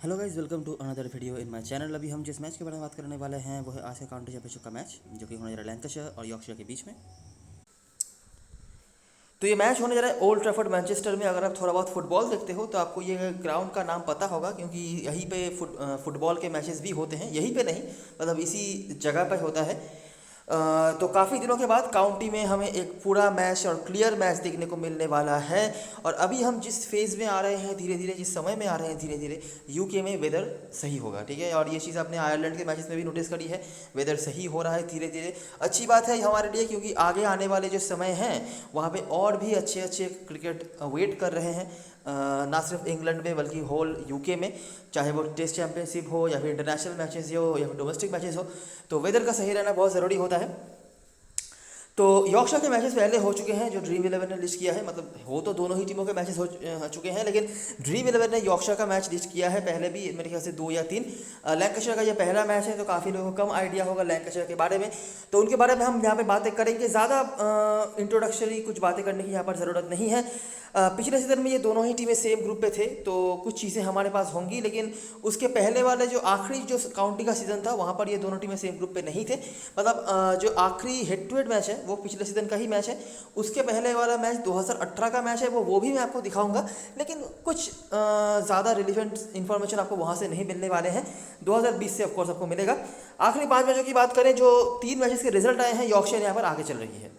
Hello guys, welcome to another video in my channel. अभी हम जिस मैच के बारे में बात करने वाले हैं वो है आज का काउंटी चैंपियनशिप का मैच, जो कि होने जा रहा है लैंकाशायर और यॉर्कशायर के बीच में। तो ये मैच होने जा रहा है ओल्ड ट्रैफर्ड मैनचेस्टर में। अगर आप थोड़ा बहुत फुटबॉल देखते हो तो आपको ये ग्राउंड का नाम पता होगा, क्योंकि यहीं पे फुटबॉल के मैचेस भी होते हैं। यहीं पे नहीं, मतलब इसी जगह पर होता है। तो काफ़ी दिनों के बाद काउंटी में हमें एक पूरा मैच और क्लियर मैच देखने को मिलने वाला है। और अभी हम जिस फेज़ में आ रहे हैं धीरे धीरे, जिस समय में आ रहे हैं धीरे धीरे, यूके में वेदर सही होगा, ठीक है। और ये चीज़ आपने आयरलैंड के मैचेस में भी नोटिस करी है, वेदर सही हो रहा है धीरे धीरे। अच्छी बात है हमारे लिए, क्योंकि आगे आने वाले जो समय हैं वहाँ पे और भी अच्छे अच्छे क्रिकेट वेट कर रहे हैं, ना सिर्फ इंग्लैंड में बल्कि होल यूके में। चाहे वो टेस्ट चैंपियनशिप हो या फिर इंटरनेशनल मैचेस हो या फिर डोमेस्टिक मैचेस हो, तो वेदर का सही रहना बहुत ज़रूरी होता है। तो यॉर्कशायर के मैचेस पहले हो चुके हैं, जो ड्रीम 11 ने लिस्ट किया है। मतलब हो तो दोनों ही टीमों के मैचेस हो चुके हैं, लेकिन ड्रीम 11 ने यॉर्कशायर का मैच लिस्ट किया है पहले भी, मेरे ख्याल से 2 या 3। लैंकाशायर का ये पहला मैच है, तो काफ़ी लोगों को कम आइडिया होगा लैंकाशायर के बारे में। तो उनके बारे में हम यहाँ पे बातें करेंगे। ज़्यादा इंट्रोडक्शरी कुछ बातें करने की यहाँ पर ज़रूरत नहीं है। पिछले सीजन में ये दोनों ही टीमें सेम ग्रुप पे थे, तो कुछ चीज़ें हमारे पास होंगी, लेकिन उसके पहले वाले जो आखिरी जो काउंटी का सीज़न था वहाँ पर ये दोनों टीमें सेम ग्रुप पे नहीं थे। मतलब जो आखिरी हेड टू हेड मैच है वो पिछले सीजन का ही मैच है। उसके पहले वाला मैच 2018 का मैच है, वो भी मैं आपको दिखाऊंगा, लेकिन कुछ ज़्यादा रिलीवेंट इन्फॉर्मेशन आपको वहाँ से नहीं मिलने वाले हैं। 2020 से ऑफकोर्स आपको मिलेगा। आखिरी 5 मैचों की बात करें, जो 3 मैचेस के रिजल्ट आए हैं, यॉर्कशायर यहाँ पर आगे चल रही है,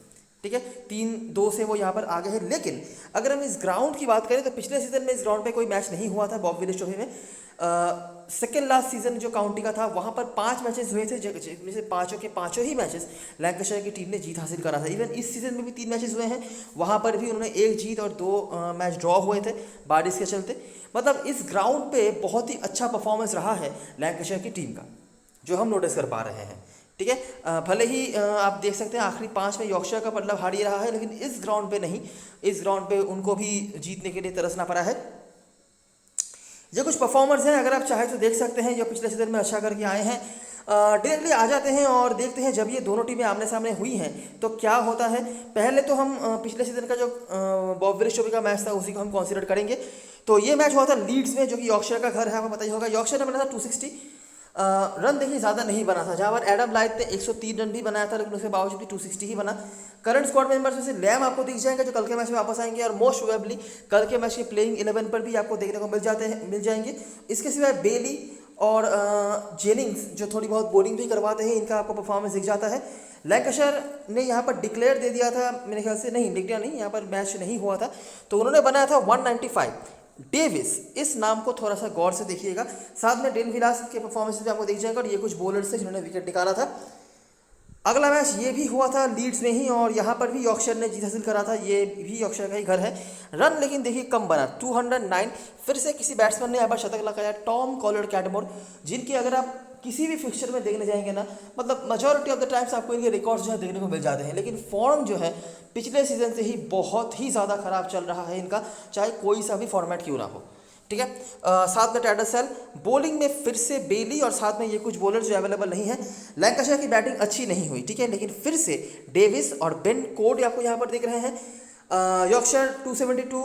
ठीक है। 3-2 से वो यहाँ पर आगे है। लेकिन अगर हम इस ग्राउंड की बात करें तो पिछले सीजन में इस ग्राउंड पे कोई मैच नहीं हुआ था बॉब विलिस ट्रॉफी में। सेकेंड लास्ट सीजन जो काउंटी का था वहाँ पर 5 मैचेस हुए थे, जिनमें से पाँचों के पाँचों ही मैचेस लैंकाशायर की टीम ने जीत हासिल करा था। इवन इस सीजन में भी 3 मैचेस हुए हैं, वहाँ पर भी उन्होंने 1 जीत और 2 मैच ड्रॉ हुए थे बारिश के चलते। मतलब इस ग्राउंड पे बहुत ही अच्छा परफॉर्मेंस रहा है लैंकाशायर की टीम का, जो हम नोटिस कर पा रहे हैं, ठीक है। भले ही आप देख सकते हैं आखिरी 5 में यॉर्कशायर का मतलब हार ही रहा है, लेकिन इस ग्राउंड पे नहीं, इस ग्राउंड पे उनको भी जीतने के लिए तरसना पड़ा है। ये कुछ परफॉर्मर्स हैं, अगर आप चाहें तो देख सकते हैं, जो पिछले सीजन में अच्छा करके आए हैं। डायरेक्टली आ जाते हैं और देखते हैं जब ये दोनों टीमें आमने सामने हुई हैं तो क्या होता है। पहले तो हम पिछले सीजन का जो बॉब विलिस ट्रॉफी का मैच था उसी को हम कंसीडर करेंगे। तो ये मैच हुआ था लीड्स में, जो कि यॉर्कशायर का घर है, आपको पता ही होगा। यॉर्कशायर ने बनाया था 260 रन। देखिए ज़्यादा नहीं बना था, जहाँ पर एडम लाइट ने 103 रन भी बनाया था, लेकिन उसके बावजूद भी 260 ही बना। करंट स्क्वाड मेंबर्स में से लैम आपको दिख जाएंगे, जो कल के मैच में वापस आएंगे, और मोस्ट प्रोबेबली कल के मैच के प्लेइंग 11 पर भी आपको देखने को मिल जाएंगे। इसके सिवाय बेली और जेनिंग्स, जो थोड़ी बहुत बॉलिंग भी करवाते हैं, इनका आपको परफॉर्मेंस दिख जाता है। लैंकाशायर ने यहाँ पर डिक्लेयर दे दिया था, मेरे ख्याल से नहीं डिक्लेयर नहीं, यहाँ पर मैच नहीं हुआ था, तो उन्होंने बनाया था 195। डेविस, इस नाम को थोड़ा सा गौर से देखिएगा। साथ में डेन विलास के परफॉर्मेंस भी आपको दिख जाएगा, और ये कुछ बॉलर्स थे जिन्होंने विकेट निकाला था। अगला मैच ये भी हुआ था लीड्स में ही, और यहाँ पर भी यॉर्कशायर ने जीत हासिल करा था। ये भी यॉर्कशायर का ही घर है। रन लेकिन देखिए कम बना, 209। फिर से किसी बैट्समैन ने यहाँ पर शतक लगाया, टॉम कॉलर कैटमोर, जिनकी अगर आप किसी भी फिक्सचर में देखने जाएंगे ना, मतलब मेजॉरिटी ऑफ द टाइम्स आपको इनके रिकॉर्ड्स जो है देखने को मिल जाते हैं, लेकिन फॉर्म जो है पिछले सीजन से ही बहुत ही ज़्यादा खराब चल रहा है इनका, चाहे कोई सा भी फॉर्मेट क्यों ना हो, ठीक है। साथ में टैडरसेल, बॉलिंग में फिर से बेली, और साथ में ये कुछ बॉलर्स जो अवेलेबल नहीं है। लैंकाशायर की बैटिंग अच्छी नहीं हुई, ठीक है, लेकिन फिर से डेविस और बेन कोड आपको यहाँ पर दिख रहे हैं। यॉर्कशायर 272,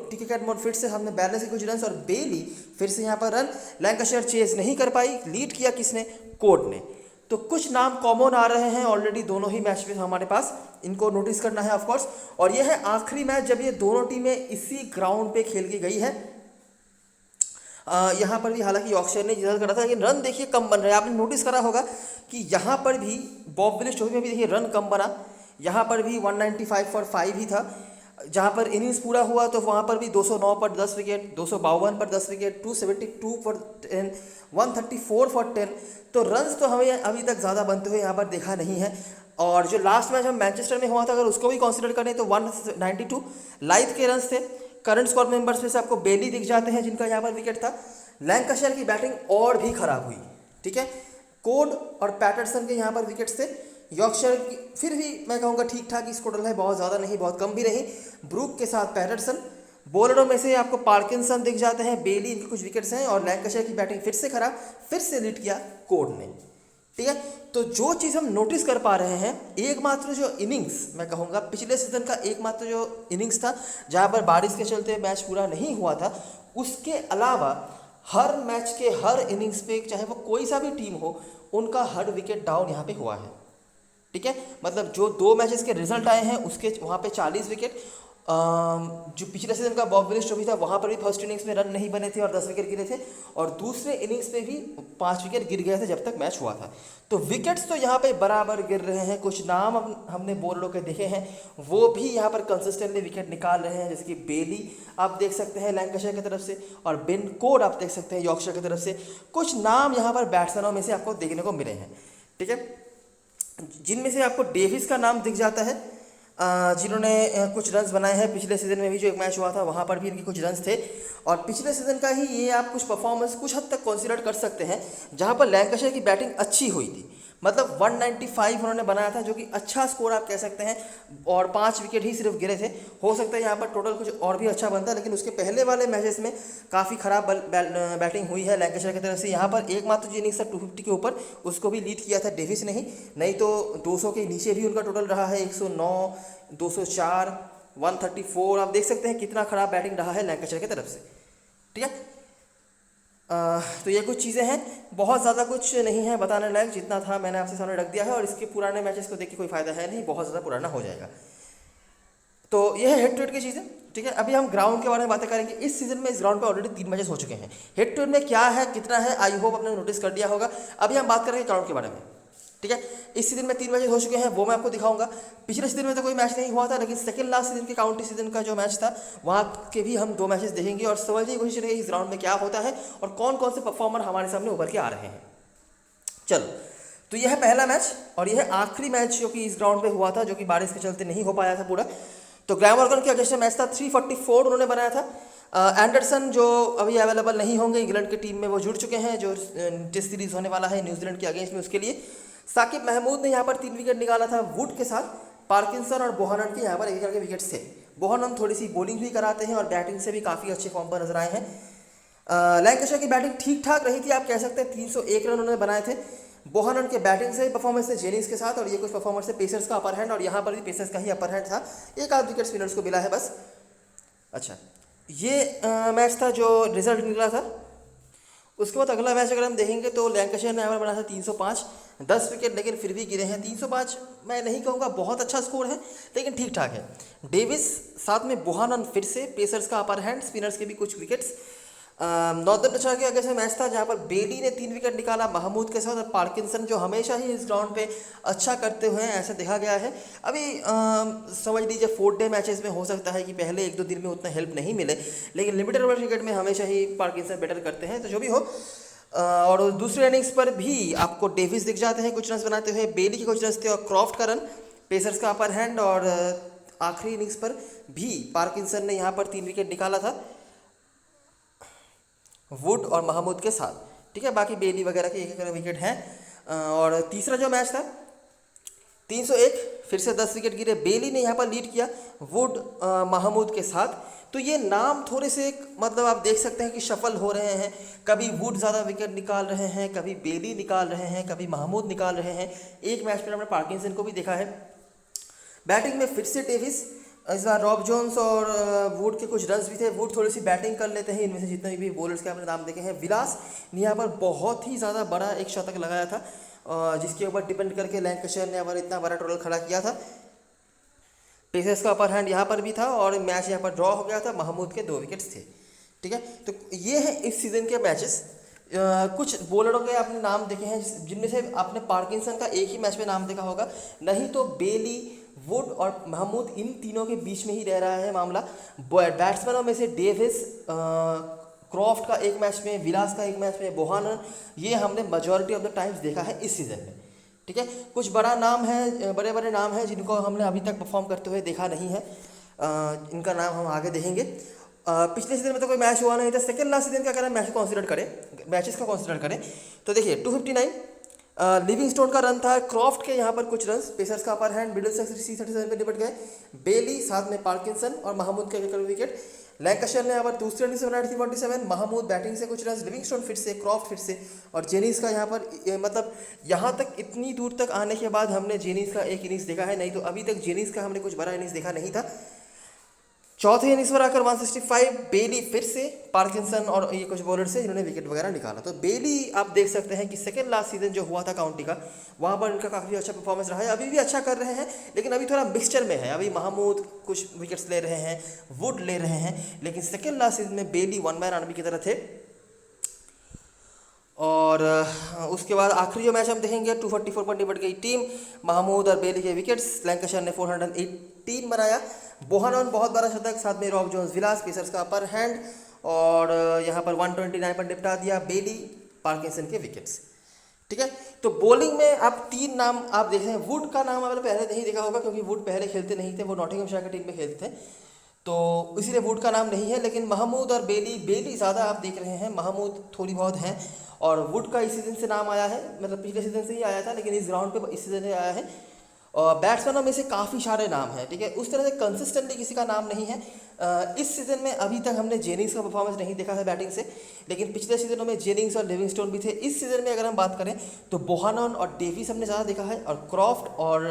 टीके कैटमोर फिर से हमने 42 के कुछ रन, और बेली फिर से यहाँ पर रन। लैंकाशायर चेज नहीं कर पाई, लीड किया किसने, कोड ने। तो कुछ नाम कॉमन आ रहे हैं ऑलरेडी दोनों ही मैच में हमारे पास, इनको नोटिस करना है ऑफकोर्स। और यह है आखिरी मैच जब ये दोनों टीमें इसी ग्राउंड पे खेल के गई है। यहाँ पर भी हालांकि यॉर्कशायर ने जीत करा था, लेकिन रन देखिए कम बन रहे हैं। आपने नोटिस करा होगा कि यहाँ पर भी बॉब विलिस ट्रॉफी में भी देखिए रन कम बना। यहाँ पर भी 195 फॉर 5 ही था। जहाँ पर इनिंग्स पूरा हुआ तो वहाँ पर भी 209 पर 10 विकेट, 252 पर 10 विकेट, 272 फॉर 10, 134 फॉर 10। तो रन्स तो हमें अभी तक ज़्यादा बनते हुए यहाँ पर देखा नहीं है। और जो लास्ट मैच हम मैनचेस्टर में हुआ था, अगर उसको भी कंसिडर करें तो 192 लाइथ के रन्स थे। करंट स्क्वाड मेंबर्स में से आपको बेली दिख जाते हैं, जिनका यहाँ पर विकेट था। लैंकाशायर की बैटिंग और भी खराब हुई, ठीक है। कोड और पैटरसन के यहाँ पर विकेट्स थे। यॉर्कशायर की फिर भी मैं कहूँगा ठीक ठाक ही स्कोर है, बहुत ज़्यादा नहीं बहुत कम भी नहीं। ब्रूक के साथ पैटरसन। बॉलरों में से आपको पार्किंसन दिख जाते हैं, बेली, इनके कुछ विकेट्स हैं। और लैंकाशायर की बैटिंग फिर से खराब, फिर से लीड किया कोड ने, ठीक है। तो जो चीज़ हम नोटिस कर पा रहे हैं, एकमात्र जो इनिंग्स मैं कहूँगा पिछले सीजन का एकमात्र जो इनिंग्स था जहाँ पर बारिश के चलते मैच पूरा नहीं हुआ था, उसके अलावा हर मैच के हर इनिंग्स पे, चाहे वो कोई सा भी टीम हो, उनका हर विकेट डाउन यहाँ पे हुआ है। ठीक है, मतलब जो 2 मैचेस के रिजल्ट आए हैं उसके वहाँ पे 40 विकेट। जो पिछले सीजन का बॉब विलिस ट्रॉफी था वहाँ पर भी फर्स्ट इनिंग्स में रन नहीं बने थे और 10 विकेट गिरे थे, और दूसरे इनिंग्स में भी 5 विकेट गिर गए थे जब तक मैच हुआ था। तो विकेट्स तो यहाँ पे बराबर गिर रहे हैं। कुछ नाम हमने बोलरों के देखे हैं, वो भी यहाँ पर कंसिस्टेंटली विकेट निकाल रहे हैं, जैसे कि बेली आप देख सकते हैं लैंकाशायर की तरफ से, और बेन कोड आप देख सकते हैं यॉर्कशायर की तरफ से। कुछ नाम यहाँ पर बैट्समैनों में से आपको देखने को मिले हैं। ठीक है, जिनमें से आपको डेविस का नाम दिख जाता है, जिन्होंने कुछ रन्स बनाए हैं। पिछले सीज़न में भी जो एक मैच हुआ था वहाँ पर भी इनके कुछ रन्स थे, और पिछले सीज़न का ही ये आप कुछ परफॉर्मेंस कुछ हद तक कंसीडर कर सकते हैं, जहाँ पर लैंकाशायर की बैटिंग अच्छी हुई थी। मतलब 195 उन्होंने बनाया था, जो कि अच्छा स्कोर आप कह सकते हैं, और 5 विकेट ही सिर्फ गिरे थे। हो सकता है यहाँ पर टोटल कुछ और भी अच्छा बनता, लेकिन उसके पहले वाले मैचेस में काफ़ी ख़राब बैटिंग हुई है लैंकाशायर की तरफ से। यहाँ पर एकमात्र जो इनिंग्स था 250 के ऊपर, उसको भी लीड किया था डेविस ने ही, नहीं तो 200 के नीचे भी उनका टोटल रहा है। 109, 204, 134, आप देख सकते हैं कितना ख़राब बैटिंग रहा है लैंकाशायर की तरफ से। ठीक है, तो ये कुछ चीज़ें हैं, बहुत ज़्यादा कुछ नहीं है बताने लायक, जितना था मैंने आपसे सामने रख दिया है, और इसके पुराने मैचेस को देख के कोई फ़ायदा है नहीं, बहुत ज़्यादा पुराना हो जाएगा। तो ये है हेड टू हेड की चीज़ें। ठीक है, अभी हम ग्राउंड के बारे में बातें करेंगे। इस सीजन में इस ग्राउंड पे ऑलरेडी 3 मैचेस हो चुके हैं। हेड टू हेड में क्या है, कितना है, आई होप आपने नोटिस कर दिया होगा। अभी हम बात करेंगे ग्राउंड के बारे में। ठीक है, इस सीजन में 3 मैचेस हो चुके हैं, वो मैं आपको दिखाऊंगा। पिछले सीजन में तो कोई मैच नहीं हुआ था, लेकिन सेकंड लास्ट सीजन के काउंटी सीजन का जो मैच था वहाँ के भी हम 2 मैचेस देखेंगे, और समझने की कोशिश करेंगे इस ग्राउंड में क्या होता है और कौन कौन से परफॉर्मर हमारे सामने उभर के आ रहे हैं। चलो, तो यह है पहला मैच, और यह है आखिरी मैच जो कि इस ग्राउंड पे हुआ था, जो कि बारिश के चलते नहीं हो पाया था पूरा। तो ग्रैम मॉर्गन के अगेंस्ट मैच था, 344 उन्होंने बनाया था। एंडरसन जो अभी अवेलेबल नहीं होंगे इंग्लैंड की टीम में, वो जुड़ चुके हैं, जो टेस्ट सीरीज होने वाला है न्यूजीलैंड के अगेंस्ट में, उसके लिए। साकिब महमूद ने यहाँ पर 3 विकेट निकाला था वुड के साथ। पार्किंसन और बोहानन के यहाँ पर 1 के विकेट्स थे। बोहानन थोड़ी सी बॉलिंग भी कराते हैं और बैटिंग से भी काफ़ी अच्छे फॉर्म पर नजर आए हैं। लैंकाशायर की बैटिंग ठीक ठाक रही थी, आप कह सकते हैं 301 रन उन्होंने बनाए थे। बोहानन के बैटिंग से परफॉर्मेंस थे जेनिस के साथ, और ये कुछ परफॉर्मेंस है पेसर्स का अपर हैंड, और यहाँ पर भी पेसर्स का ही अपर हैंड था। 1 आध विकेट स्पिनर्स को मिला है बस। अच्छा, ये मैच था जो रिजल्ट निकला था। उसके बाद अगला मैच अगर हम देखेंगे तो लैंकाशायर ने यहाँ पर बनाया था 305, 10 विकेट लेकिन फिर भी गिरे हैं। 305 मैं नहीं कहूँगा बहुत अच्छा स्कोर है, लेकिन ठीक ठाक है। डेविस साथ में बोहानन फिर से, पेसर्स का अपर हैंड, स्पिनर्स के भी कुछ विकेट्स। नॉर्दर्न टचार के अगेंस्ट मैच था, जहाँ पर बेली ने 3 विकेट निकाला महमूद के साथ, और पार्किंसन जो हमेशा ही इस ग्राउंड पे अच्छा करते हुए हैं ऐसा देखा गया है। अभी समझ लीजिए 4 डे मैचेस में हो सकता है कि पहले 1-2 दिन में उतना हेल्प नहीं मिले, लेकिन लिमिटेड ओवर क्रिकेट में हमेशा ही पार्किंसन बेटर करते हैं। तो जो भी हो, और दूसरे इनिंग्स पर भी आपको डेविस दिख जाते हैं कुछ रन बनाते हुए, बेली के कुछ रन थे, और क्रॉफ्ट का रन, पेसर्स का अपर हैंड, और आखिरी इनिंग्स पर भी पार्किंसन ने यहाँ पर 3 विकेट निकाला था वुड और महमूद के साथ। ठीक है, बाकी बेली वगैरह के 1 विकेट हैं। और तीसरा जो मैच था 301, फिर से 10 विकेट गिरे। बेली ने यहाँ पर लीड किया वुड महमूद के साथ। तो ये नाम थोड़े से मतलब आप देख सकते हैं कि शफल हो रहे हैं, कभी वुड ज़्यादा विकेट निकाल रहे हैं, कभी बेली निकाल रहे हैं, कभी महमूद निकाल रहे हैं। एक मैच में हमने पार्किंसन को भी देखा है। बैटिंग में फिर से डेविस, इस बार रॉब जोन्स और वुड के कुछ रन्स भी थे। वुड थोड़ी सी बैटिंग कर लेते हैं इनमें से जितने भी बॉलर्स के आपने नाम देखे हैं। विलास ने यहाँ पर बहुत ही ज़्यादा बड़ा एक शतक लगाया था, जिसके ऊपर डिपेंड करके लैंकाशायर ने यहाँ पर इतना बड़ा टोटल खड़ा किया था। पेसर्स का अपर हैंड यहाँ पर भी था, और मैच यहाँ पर ड्रॉ हो गया था। महमूद के 2 विकेट्स थे। ठीक है, तो ये है इस सीज़न के मैचेस। कुछ बॉलरों के आपने नाम देखे हैं, जिनमें से आपने पार्किंसन का एक ही मैच में नाम देखा होगा, नहीं तो बेली, वुड और महमूद, इन तीनों के बीच में ही रह रहा है मामला। बैट्समैनों में से डेविस, क्रॉफ्ट का एक मैच में, विलास का एक मैच में, बोहानन, ये हमने मेजॉरिटी ऑफ द टाइम्स देखा है इस सीज़न में। ठीक है, कुछ बड़ा नाम है, बड़े बड़े नाम हैं जिनको हमने अभी तक परफॉर्म करते हुए देखा नहीं है। इनका नाम हम आगे देखेंगे। पिछले सीजन में तो कोई मैच हुआ नहीं था। सेकंड लास्ट सीजन का अगर हम मैचेस का कंसिडर करें तो देखिए 259 लिविंगस्टोन का रन था। क्रॉफ्ट के यहाँ पर कुछ रन, पेसर्स का अपर हैंड, मिडिलसेक्स 37 पे निपट गए। बेली साथ में पार्किंसन और महमूद के विकेट। लैंकाशायर ने यहाँ पर दूसरे इनिंग्स में बनाया 347। महमूद बैटिंग से कुछ रन, लिविंगस्टोन फिर से, क्रॉफ्ट फिर से, और जेनिस का यहाँ पर मतलब यहाँ तक इतनी दूर तक आने के बाद हमने जेनिस का एक इनिंग्स देखा है, नहीं तो अभी तक जेनिस का हमने कुछ बड़ा इनिंग्स देखा नहीं था। चौथे इनिंग्स पर आकर 165 बेली फिर से पार्किंसन और ये कुछ बॉलर से जिन्होंने विकेट वगैरह निकाला। तो बेली आप देख सकते हैं कि सेकंड लास्ट सीजन जो हुआ था काउंटी का, वहाँ पर इनका काफ़ी अच्छा परफॉर्मेंस रहा है। अभी भी अच्छा कर रहे हैं, लेकिन अभी थोड़ा मिक्सचर में है। अभी महमूद कुछ विकेट्स ले रहे हैं, वुड ले रहे हैं, लेकिन सेकेंड लास्ट सीजन में बेली वन मैन आर्मी की तरह थे। और उसके बाद आखिरी जो मैच हम देखेंगे 244 पर निपट गई टीम, महमूद और बेली के विकेट्स। लैंकाशायर ने 418 बनाया। बोहानन बहुत बड़ा शतक, साथ में रॉब जोन्स विलास, पेसर्स का अपर हैंड, और यहाँ पर 129 पर निपटा दिया बेली, पार्किंसन के विकेट्स। ठीक है, तो बॉलिंग में आप 3 नाम आप देख रहे हैं। वुड का नाम आपने पहले नहीं देखा होगा, क्योंकि वुड पहले खेलते नहीं थे, वो नॉटिंघमशायर की टीम में खेलते थे, तो इसीलिए वुड का नाम नहीं है। लेकिन महमूद और बेली ज़्यादा आप देख रहे हैं, महमूद थोड़ी बहुत हैं, और वुड का इस सीज़न से नाम आया है, मतलब पिछले सीज़न से ही आया था, लेकिन इस ग्राउंड पे इस सीज़न से आया है। और बैट्समैनों में से काफ़ी सारे नाम हैं, ठीक है, उस तरह से कंसिस्टेंटली किसी का नाम नहीं है। इस सीज़न में अभी तक हमने जेनिंग्स का परफॉर्मेंस नहीं देखा है बैटिंग से, लेकिन पिछले सीजनों में जेनिंग्स और लिविंगस्टोन भी थे। इस सीज़न में अगर हम बात करें तो बोहानन और डेविस हमने ज़्यादा देखा है, और क्रॉफ्ट और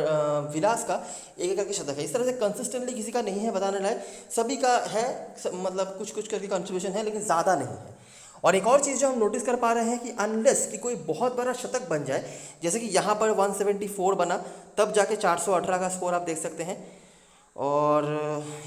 विलास का एक एक करके शतक है। इस तरह से कंसिस्टेंटली किसी का नहीं है बताने लायक, सभी का है, मतलब कुछ कुछ करके कंट्रीब्यूशन है, लेकिन ज़्यादा नहीं है। और एक और चीज़ जो हम नोटिस कर पा रहे हैं कि अनलेस कि कोई बहुत बड़ा शतक बन जाए, जैसे कि यहाँ पर 174 बना, तब जाके 418 का स्कोर आप देख सकते हैं, और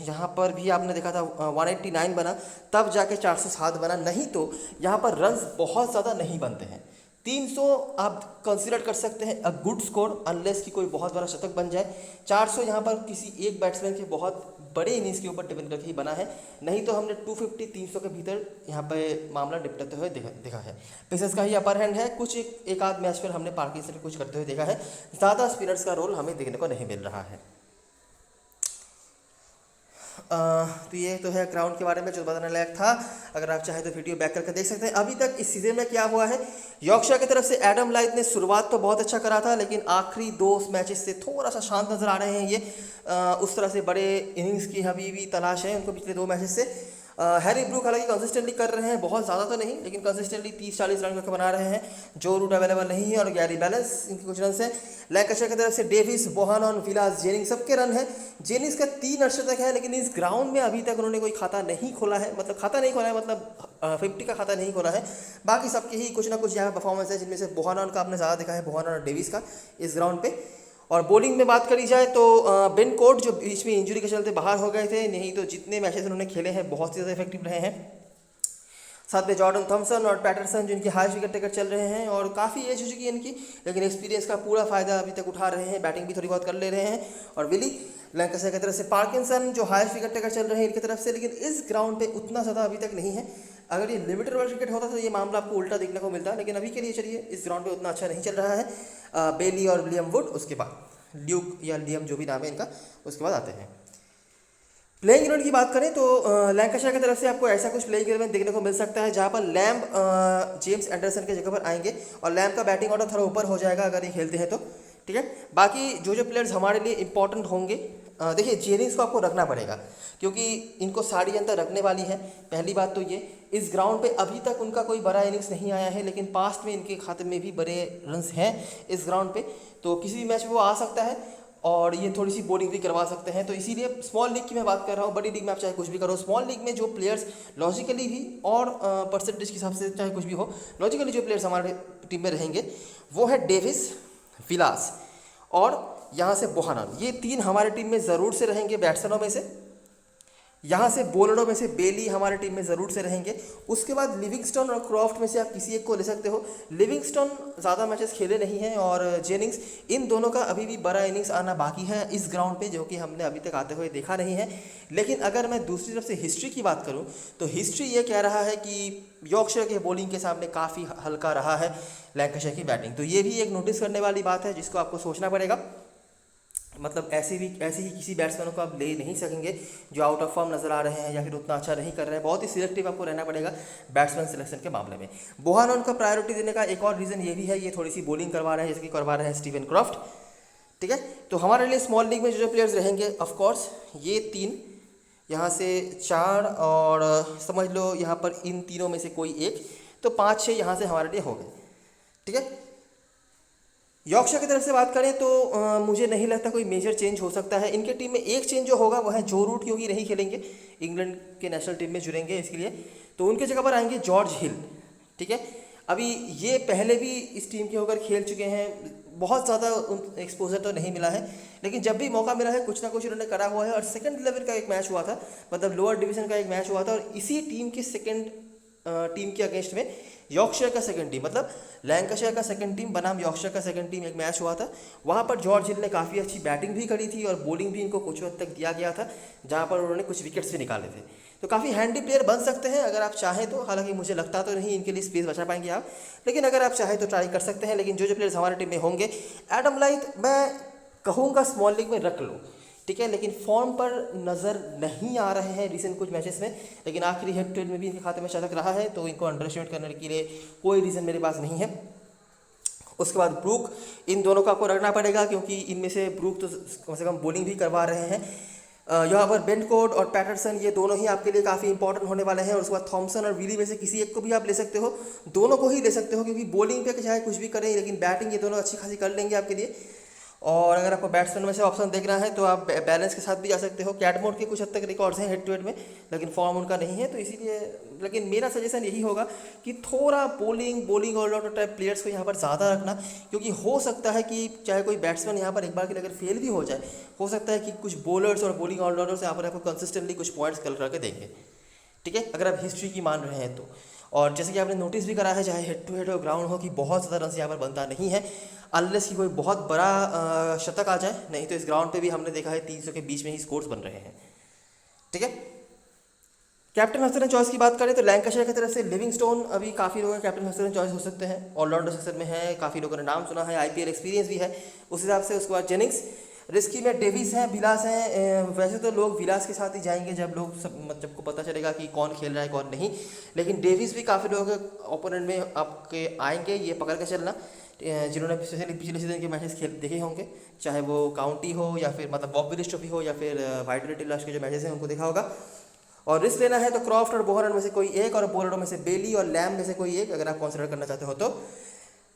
यहाँ पर भी आपने देखा था 189 बना, तब जाके 407 बना, नहीं तो यहाँ पर रन्स बहुत ज़्यादा नहीं बनते हैं। 300 आप कंसीडर कर सकते हैं अ गुड स्कोर, अनलेस कि कोई बहुत बड़ा शतक बन जाए। 400 यहाँ पर किसी एक बैट्समैन के बहुत बड़े इनिंग्स के ऊपर डिपेंड करके ही बना है, नहीं तो हमने 250-300 के भीतर यहाँ पे मामला निपटते हुए देखा है। पेसर्स का ही अपर हैंड है, कुछ एक आध मैच पर हमने पार्किंसन कुछ करते हुए देखा है, ज़्यादा स्पिनर्स का रोल हमें देखने को नहीं मिल रहा है। तो ये तो है ग्राउंड के बारे में जो बताने लायक था। अगर आप चाहें तो वीडियो बैक करके देख सकते हैं। अभी तक इस सीजन में क्या हुआ है, यॉर्कशायर की तरफ से एडम लाइथ ने शुरुआत तो बहुत अच्छा करा था, लेकिन आखिरी 2 मैचेस से थोड़ा सा शांत नजर आ रहे हैं ये। उस तरह से बड़े इनिंग्स की अभी भी तलाश है उनको पिछले 2 मैचेस से। हैरी ब्रूक हालांकि कंसिस्टेंटली कर रहे हैं, बहुत ज़्यादा तो नहीं, लेकिन कंसिस्टेंटली 30-40 रन करके बना रहे हैं। जो रूट अवेलेबल नहीं है, और गैरी बैलेंस इनके कुछ रन है। लैंकाशायर की तरफ से डेविस, बोहानन, विलास, जेनिंग्स सबके रन है। जेनिंग्स का 3 अर्धशतक है, लेकिन इस ग्राउंड में अभी तक उन्होंने कोई खाता नहीं खोला है, मतलब खाता नहीं खोला है, मतलब 50 का खाता नहीं खोला है। बाकी सबके ही कुछ ना कुछ यहाँ परफॉर्मेंस है, जिनमें से बोहानन का आपने ज़्यादा देखा है, बोहानन और डेविस का इस ग्राउंड पे। और बॉलिंग में बात करी जाए तो बेन कोट जो बीच में इंजरी के चलते बाहर हो गए थे, नहीं तो जितने मैचेस उन्होंने खेले हैं बहुत ही ज़्यादा इफेक्टिव रहे हैं। साथ में जॉर्डन थॉमसन और पैटरसन जिनकी हाई विकेट टेकर चल रहे हैं, और काफ़ी एज हो चुकी है इनकी, लेकिन एक्सपीरियंस का पूरा फ़ायदा अभी तक उठा रहे हैं, बैटिंग भी थोड़ी बहुत कर ले रहे हैं। और विली, लैंकाशायर की तरफ से पार्किंसन जो हाई विकेट टेकर चल रहे हैं इनकी तरफ से, लेकिन इस ग्राउंड पे उतना ज़्यादा अभी तक नहीं है। अगर ये लिमिटेड ओवर क्रिकेट होता तो ये मामला आपको उल्टा देखने को मिलता है, लेकिन अभी के लिए चलिए इस ग्राउंड पे उतना अच्छा नहीं चल रहा है। बेली और लियम वुड, उसके बाद ल्यूक या लियम जो भी नाम है इनका, उसके बाद आते हैं। प्लेइंग 11 की बात करें तो लैंकाशायर की तरफ से आपको ऐसा कुछ प्लेइंग 11 देखने को मिल सकता है जहां पर लैम्ब जेम्स एंडरसन के जगह पर आएंगे, और लैम्ब का बैटिंग ऑर्डर थोड़ा ऊपर हो जाएगा अगर ये खेलते हैं तो, ठीक है। बाकी जो प्लेयर्स हमारे लिए इंपॉर्टेंट होंगे, देखिए जेनिंग्स को आपको रखना पड़ेगा, क्योंकि इनको 60 रन तक रखने वाली है। पहली बात तो ये, इस ग्राउंड पे अभी तक उनका कोई बड़ा इनिंग्स नहीं आया है, लेकिन पास्ट में इनके खाते में भी बड़े रन्स हैं इस ग्राउंड पे, तो किसी भी मैच में वो आ सकता है, और ये थोड़ी सी बॉलिंग भी करवा सकते हैं। तो इसीलिए स्मॉल लीग की मैं बात कर रहा हूँ, बड़ी लीग में आप चाहे कुछ भी करो, स्मॉल लीग में जो प्लेयर्स लॉजिकली भी और परसेंटेज के हिसाब से चाहे कुछ भी हो, लॉजिकली जो प्लेयर्स हमारे टीम में रहेंगे वो है डेविस, विलास और यहाँ से बोहानन। ये 3 हमारे टीम में ज़रूर से रहेंगे बैट्समैनों में से। यहाँ से बॉलरों में से बेली हमारे टीम में ज़रूर से रहेंगे। उसके बाद लिविंगस्टोन और क्रॉफ्ट में से आप किसी एक को ले सकते हो। लिविंगस्टोन ज़्यादा मैचेस खेले नहीं हैं, और जेनिंग्स, इन दोनों का अभी भी बड़ा इनिंग्स आना बाकी है इस ग्राउंड पे, जो कि हमने अभी तक आते हुए देखा नहीं है। लेकिन अगर मैं दूसरी तरफ से हिस्ट्री की बात करूँ तो हिस्ट्री ये कह रहा है कि यॉर्कशायर के बॉलिंग के सामने काफ़ी हल्का रहा है लैंकाशायर की बैटिंग। तो ये भी एक नोटिस करने वाली बात है जिसको आपको सोचना पड़ेगा। मतलब ऐसे ही किसी बैट्समैन को आप ले नहीं सकेंगे जो आउट ऑफ फॉर्म नज़र आ रहे हैं या फिर उतना अच्छा नहीं कर रहे हैं। बहुत ही सिलेक्टिव आपको रहना पड़ेगा बैट्समैन सिलेक्शन के मामले में। बोहानन का प्रायोरिटी देने का एक और रीज़न ये भी है, ये थोड़ी सी बॉलिंग करवा रहे हैं, जैसे कि करवा रहे हैं स्टीवन क्रॉफ्ट, ठीक है। तो हमारे लिए स्मॉल लीग में जो प्लेयर्स रहेंगे, ऑफकोर्स ये 3, यहाँ से 4, और समझ लो यहाँ पर इन तीनों में से कोई एक, तो 5-6 यहाँ से हमारे लिए हो गए, ठीक है। यॉर्कशायर की तरफ से बात करें तो मुझे नहीं लगता कोई मेजर चेंज हो सकता है। इनके टीम में एक चेंज जो होगा वो है जो रूट, क्योंकि नहीं खेलेंगे, इंग्लैंड के नेशनल टीम में जुड़ेंगे इसके लिए, तो उनके जगह पर आएंगे जॉर्ज हिल। ठीक है, अभी ये पहले भी इस टीम के होकर खेल चुके हैं, बहुत ज़्यादा एक्सपोजर तो नहीं मिला है, लेकिन जब भी मौका मिला है कुछ ना कुछ उन्होंने करा हुआ है। और सेकंड लेवल का एक मैच हुआ था, मतलब लोअर डिवीज़न का एक मैच हुआ था, और इसी टीम के सेकंड टीम के अगेंस्ट में यॉर्कशायर का सेकंड टीम, मतलब लैंकाशायर का सेकंड टीम बनाम यॉर्कशायर का सेकंड टीम एक मैच हुआ था। वहाँ पर जॉर्ज हिल ने काफ़ी अच्छी बैटिंग भी करी थी और बॉलिंग भी इनको कुछ हद तक दिया गया था, जहाँ पर उन्होंने कुछ विकेट्स भी निकाले थे। तो काफ़ी हैंडी प्लेयर बन सकते हैं अगर आप चाहें तो, हालांकि मुझे लगता तो नहीं इनके लिए स्पेस बचा पाएंगे आप, लेकिन अगर आप चाहें तो ट्राई कर सकते हैं। लेकिन जो प्लेयर्स हमारे टीम में होंगे, एडम लाइथ मैं कहूँगा स्मॉल लीग में रख लो, ठीक है, लेकिन फॉर्म पर नज़र नहीं आ रहे हैं रिसेंट कुछ मैचेस में, लेकिन आखिरी हेड टू हेड में भी इनके खाते में शतक रहा है, तो इनको अंडर एस्टिमेट करने के लिए कोई रीज़न मेरे पास नहीं है। उसके बाद ब्रूक, इन दोनों को आपको रखना पड़ेगा क्योंकि इनमें से ब्रूक तो कम से कम बॉलिंग भी करवा रहे हैं। यहाँ पर बेंटकोट और पैटरसन, ये दोनों ही आपके लिए काफ़ी इंपॉर्टेंट होने वाले हैं। और उसके बाद थॉमसन और विली में से किसी एक को भी आप ले सकते हो, दोनों को ही ले सकते हो, क्योंकि बॉलिंग पे चाहे कुछ भी करें, लेकिन बैटिंग ये दोनों अच्छी खासी कर लेंगे आपके लिए। और अगर आपको बैट्समैन में से ऑप्शन देखना है तो आप बैलेंस के साथ भी जा सकते हो। कैटमोर के कुछ हद तक रिकॉर्ड्स हैं हेड टू हेड में, लेकिन फॉर्म उनका नहीं है, तो इसीलिए, लेकिन मेरा सजेशन यही होगा कि थोड़ा बॉलिंग ऑलराउंडर टाइप प्लेयर्स को यहाँ पर ज़्यादा रखना, क्योंकि हो सकता है कि चाहे कोई बैट्समैन यहाँ पर एक बार के लिए अगर फेल भी हो जाए, हो सकता है कि कुछ बॉलर्स और बॉलिंग ऑलराउंडर्स यहाँ पर आपको कंसिस्टेंटली कुछ पॉइंट्स कल करके देंगे। ठीक है, अगर आप हिस्ट्री की मान रहे हैं तो। और जैसे कि आपने नोटिस भी करा है, चाहे हेड टू हेड हो, ग्राउंड हो, कि बहुत ज़्यादा रन यहाँ पर बनता नहीं है, अनलेस कि कोई बहुत बड़ा शतक आ जाए, नहीं तो इस ग्राउंड पे भी हमने देखा है 300 के बीच में ही स्कोर्स बन रहे हैं। ठीक है, कैप्टन हस्टन चॉइस की बात करें तो लैंकाशायर की तरफ से लिविंगस्टोन अभी काफ़ी लोगों के कैप्टन हस्टन चॉइस हो सकते हैं, ऑलराउंडर सेक्शन में है, काफ़ी लोगों ने नाम सुना है, IPL एक्सपीरियंस भी है उस हिसाब से। उसके बाद जेनिंग्स, रिस्की में डेविस हैं, विलास हैं। वैसे तो लोग विलास के साथ ही जाएंगे जब लोग जब को पता चलेगा कि कौन खेल रहा है कौन नहीं, लेकिन डेविस भी काफ़ी लोगों के ओपोनेंट में आपके आएंगे, ये पकड़ के चलना, जिन्होंने पिछले सीजन के मैचेस खेल देखे होंगे, चाहे वो काउंटी हो या फिर मतलब बॉब विलिस ट्रॉफी हो या फिर वाइट लास्ट के जो मैचेस हैं उनको देखा होगा। और रिस्क लेना है तो क्रॉफ्ट और बोहरन में से कोई एक, और बॉलरों में से बेली और लैम में से कोई एक, अगर आप कंसिडर करना चाहते हो तो।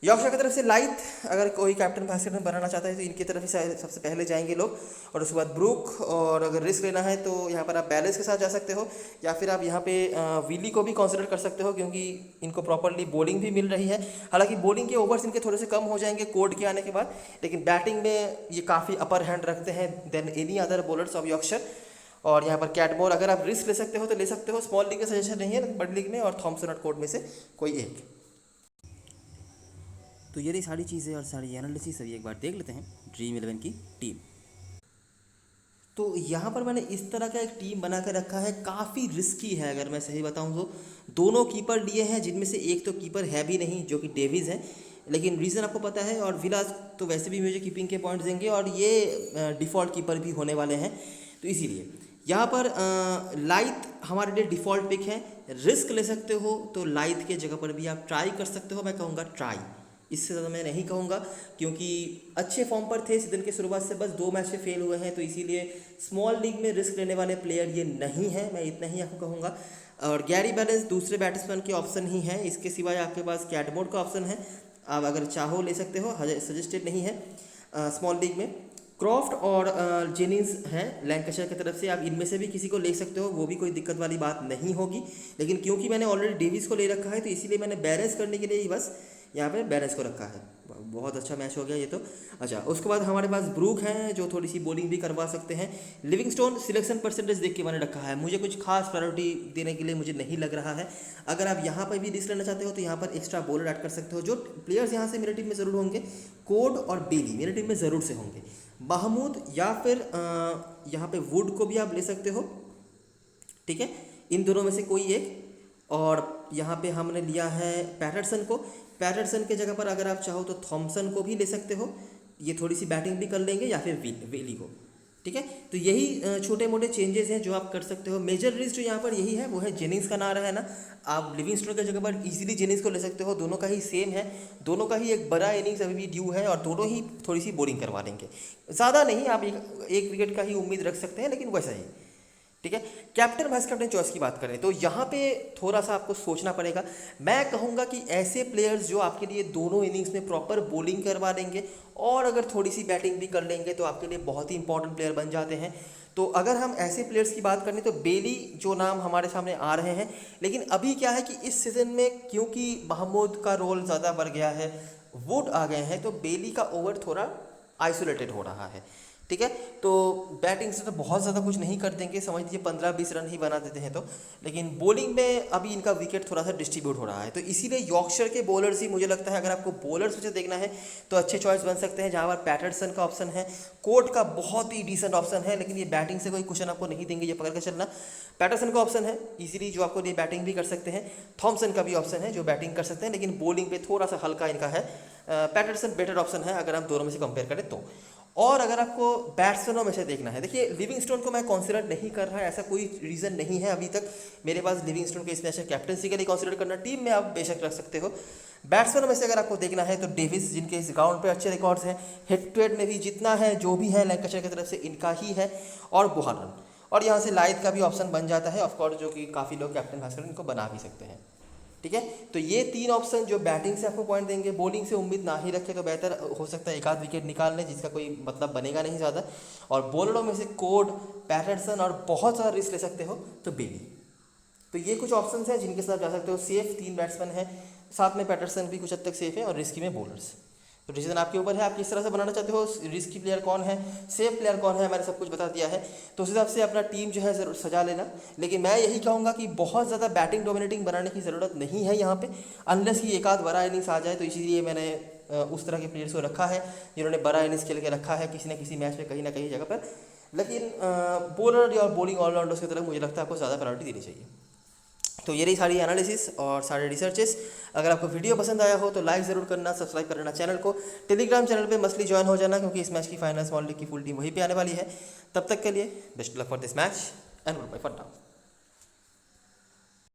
यॉर्कशायर की तरफ से लाइथ, अगर कोई कैप्टन वाइस कैप्टन बनाना चाहता है तो इनकी तरफ ही सबसे पहले जाएंगे लोग। और उसके बाद ब्रूक, और अगर रिस्क लेना है तो यहाँ पर आप बैलेंस के साथ जा सकते हो, या फिर आप यहाँ पे विली को भी कंसिडर कर सकते हो, क्योंकि इनको प्रॉपरली बॉलिंग भी मिल रही है। हालांकि बॉलिंग के ओवर्स इनके थोड़े से कम हो जाएंगे कोड के आने के बाद, लेकिन बैटिंग में ये काफ़ी अपर हैंड रखते हैं then any other bowlers of Yorkshire. और यहाँ पर कैटमोर, अगर आप रिस्क ले सकते हो तो ले सकते हो, स्मॉल लीग का सजेशन नहीं है, बड़ी लीग में, और थॉमसन और कोड में से कोई एक। तो ये रही सारी चीज़ें और सारी एनालिसिस, अभी एक बार देख लेते हैं ड्रीम 11 की टीम। तो यहाँ पर मैंने इस तरह का एक टीम बना कर रखा है, काफ़ी रिस्की है अगर मैं सही बताऊँ तो। दोनों कीपर लिए हैं, जिनमें से एक तो कीपर है भी नहीं, जो कि डेविस है, लेकिन रीज़न आपको पता है। और विलास तो वैसे भी मुझे कीपिंग के पॉइंट्स देंगे, और ये डिफ़ॉल्ट कीपर भी होने वाले हैं, तो इसीलिए यहाँ पर लाइथ हमारे लिए डिफ़ॉल्ट पिक है। रिस्क ले सकते हो तो लाइथ के जगह पर भी आप ट्राई कर सकते हो, मैं कहूँगा ट्राई, इससे ज़्यादा मैं नहीं कहूँगा, क्योंकि अच्छे फॉर्म पर थे सीजन के शुरुआत से, बस 2 मैच में फेल हुए हैं, तो इसीलिए स्मॉल लीग में रिस्क लेने वाले प्लेयर ये नहीं है, मैं इतना ही आपको कहूँगा। और गैरी बैलेंस दूसरे बैट्समैन के ऑप्शन ही हैं, इसके सिवाय आपके पास कैटमोर का ऑप्शन है, आप अगर चाहो ले सकते हो, सजेस्टेड नहीं है स्मॉल लीग में। क्रॉफ्ट और जेनिंग्स हैं लैंकाशायर की तरफ से, आप इनमें से भी किसी को ले सकते हो, वो भी कोई दिक्कत वाली बात नहीं होगी। लेकिन क्योंकि मैंने ऑलरेडी डेविस को ले रखा है, तो इसीलिए मैंने बैलेंस करने के लिए ही बस यहाँ पे बैलेंस को रखा है। बहुत अच्छा मैच हो गया ये तो। अच्छा, उसके बाद हमारे पास ब्रूक हैं, जो थोड़ी सी बॉलिंग भी करवा सकते हैं। लिविंगस्टोन सिलेक्शन परसेंटेज देख के मैंने रखा है, मुझे कुछ खास प्रायोरिटी देने के लिए मुझे नहीं लग रहा है। अगर आप यहाँ पर भी रिस्क लेना चाहते हो तो यहाँ पर एक्स्ट्रा बॉलर ऐड कर सकते हो। जो प्लेयर्स यहाँ से मेरी टीम में ज़रूर होंगे, कोड और बेली मेरी टीम में ज़रूर से होंगे। महमूद या फिर यहाँ पे वुड को भी आप ले सकते हो, ठीक है, इन दोनों में से कोई एक। और यहाँ पे हमने लिया है पैटरसन को, पैटरसन के जगह पर अगर आप चाहो तो थॉमसन को भी ले सकते हो, ये थोड़ी सी बैटिंग भी कर लेंगे, या फिर वेली को, ठीक है। तो यही छोटे मोटे चेंजेस हैं जो आप कर सकते हो। मेजर रिस्क जो यहाँ पर यही है, वो है जेनिंग्स का नाम है ना, आप लिविंगस्टोन की जगह पर इजीली जेनिंग्स को ले सकते हो, दोनों का ही सेम है, दोनों का ही एक बड़ा इनिंग्स अभी भी ड्यू है, और दोनों ही थोड़ी सी बॉलिंग करवा लेंगे, ज़्यादा नहीं, आप एक विकेट का ही उम्मीद रख सकते हैं, लेकिन वैसा ही, ठीक है। कैप्टन वाइस कैप्टन चॉइस की बात करें तो यहाँ पे थोड़ा सा आपको सोचना पड़ेगा। मैं कहूँगा कि ऐसे प्लेयर्स जो आपके लिए दोनों इनिंग्स में प्रॉपर बॉलिंग करवा देंगे और अगर थोड़ी सी बैटिंग भी कर लेंगे तो आपके लिए बहुत ही इंपॉर्टेंट प्लेयर बन जाते हैं। तो अगर हम ऐसे प्लेयर्स की बात करें तो बेली जो नाम हमारे सामने आ रहे हैं, लेकिन अभी क्या है कि इस सीज़न में क्योंकि महमूद का रोल ज़्यादा बढ़ गया है, वुड आ गए हैं, तो बेली का ओवर थोड़ा आइसोलेटेड हो रहा है। ठीक है, तो बैटिंग से तो बहुत ज़्यादा कुछ नहीं कर देंगे, समझ लीजिए 15-20 रन ही बना देते हैं तो, लेकिन बॉलिंग में अभी इनका विकेट थोड़ा सा डिस्ट्रीब्यूट हो रहा है। तो इसीलिए यॉर्कशायर के बॉलर्स ही मुझे लगता है, अगर आपको बॉलर्स मुझे देखना है तो अच्छे चॉइस बन सकते हैं, जहाँ पर पैटरसन का ऑप्शन है, कोर्ट का बहुत ही डिसेंट ऑप्शन है, लेकिन ये बैटिंग से कोई क्वेश्चन आपको नहीं देंगे, ये पकड़ के चलना। पैटरसन का ऑप्शन है इजीली, जो आपको ये बैटिंग भी कर सकते हैं। थॉमसन का भी ऑप्शन है जो बैटिंग कर सकते हैं, लेकिन बॉलिंग पे थोड़ा सा हल्का इनका है। पैटरसन बेटर ऑप्शन है अगर हम दोनों में से कंपेयर करें तो। और अगर आपको बैट्समैनों में से देखना है, देखिए लिविंगस्टोन को मैं कंसीडर नहीं कर रहा, ऐसा कोई रीज़न नहीं है अभी तक मेरे पास लिविंगस्टोन को इसमें कैप्टनसी के लिए कंसीडर करना। टीम में आप बेशक रख सकते हो। बैट्समैनों में से अगर आपको देखना है तो डेविस, जिनके इस ग्राउंड पे अच्छे रिकॉर्ड्स हैं, हेड टू हेड में भी जितना है जो भी है लैंकाशायर की तरफ से इनका ही है, और बुहानन, और यहाँ से लाइट का भी ऑप्शन बन जाता है ऑफकोर्स, जो कि काफ़ी लोग कैप्टन भास्कर इनको बना भी सकते हैं। ठीक है, तो ये 3 ऑप्शन जो बैटिंग से आपको पॉइंट देंगे, बॉलिंग से उम्मीद ना ही रखें तो बेहतर, हो सकता है एक आध विकेट निकाल लें जिसका कोई मतलब बनेगा नहीं ज़्यादा। और बॉलरों में से कोड, पैटरसन और बहुत सारा रिस्क ले सकते हो तो बेली। तो ये कुछ ऑप्शंस हैं जिनके साथ जा सकते हो। सेफ 3 बैट्समैन हैं, साथ में पैटरसन भी कुछ हद तक सेफ है, और रिस्की में बॉलर्स। तो डिसीजन आपके ऊपर है, आप किस तरह से बनाना चाहते हो, रिस्की प्लेयर कौन है, सेफ प्लेयर कौन है, मैंने सब कुछ बता दिया है। तो उस हिसाब से अपना टीम जो है ज़रूर सजा लेना। लेकिन मैं यही कहूँगा कि बहुत ज़्यादा बैटिंग डोमिनेटिंग बनाने की ज़रूरत नहीं है यहाँ पे, अनलेस कि एक आध बड़ा इनिंग्स आ जाए। तो इसीलिए मैंने उस तरह के प्लेयर्स को रखा है जिन्होंने बड़ा इनिंग्स खेल के रखा है किसी न किसी मैच में कहीं ना कहीं जगह पर। लेकिन बॉलर और बॉलिंग ऑलराउंडर्स की तरफ मुझे लगता है आपको ज़्यादा प्रायोरिटी देनी चाहिए। तो ये रही सारी एनालिसिस और सारे रिसर्चेस। अगर आपको वीडियो पसंद आया हो तो लाइक ज़रूर करना, सब्सक्राइब कर लेना चैनल को, टेलीग्राम चैनल पे मस्टली ज्वाइन हो जाना, क्योंकि इस मैच की फाइनल स्मॉल लीग की फुल टीम वहीं पे आने वाली है। तब तक के लिए best luck for this match and good bye for now.